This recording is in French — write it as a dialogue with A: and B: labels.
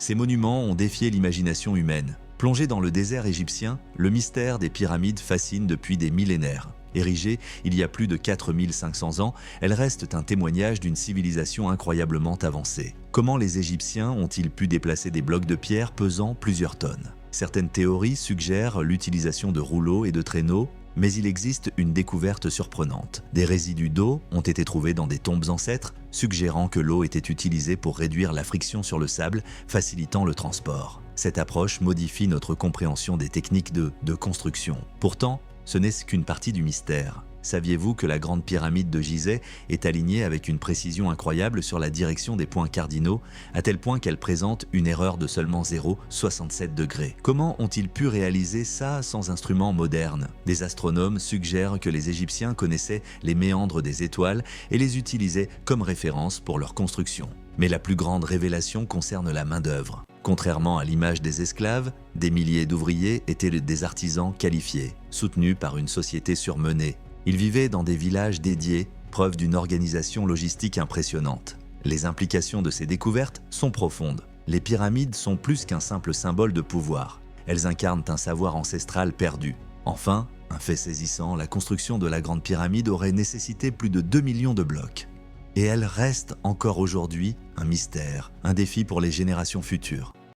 A: Ces monuments ont défié l'imagination humaine. Plongé dans le désert égyptien, le mystère des pyramides fascine depuis des millénaires. Érigées il y a plus de 4500 ans, elles restent un témoignage d'une civilisation incroyablement avancée. Comment les Égyptiens ont-ils pu déplacer des blocs de pierre pesant plusieurs tonnes? Certaines théories suggèrent l'utilisation de rouleaux et de traîneaux, mais il existe une découverte surprenante. Des résidus d'eau ont été trouvés dans des tombes ancêtres, suggérant que l'eau était utilisée pour réduire la friction sur le sable, facilitant le transport. Cette approche modifie notre compréhension des techniques de construction. Pourtant, ce n'est qu'une partie du mystère. Saviez-vous que la grande pyramide de Gizeh est alignée avec une précision incroyable sur la direction des points cardinaux, à tel point qu'elle présente une erreur de seulement 0,67 degrés? Comment ont-ils pu réaliser ça sans instruments modernes? Des astronomes suggèrent que les Égyptiens connaissaient les méandres des étoiles et les utilisaient comme référence pour leur construction. Mais la plus grande révélation concerne la main-d'œuvre. Contrairement à l'image des esclaves, des milliers d'ouvriers étaient des artisans qualifiés, soutenus par une société surmenée. Ils vivaient dans des villages dédiés, preuve d'une organisation logistique impressionnante. Les implications de ces découvertes sont profondes. Les pyramides sont plus qu'un simple symbole de pouvoir. Elles incarnent un savoir ancestral perdu. Enfin, un fait saisissant, la construction de la Grande Pyramide aurait nécessité plus de 2 millions de blocs. Et elle reste encore aujourd'hui un mystère, un défi pour les générations futures.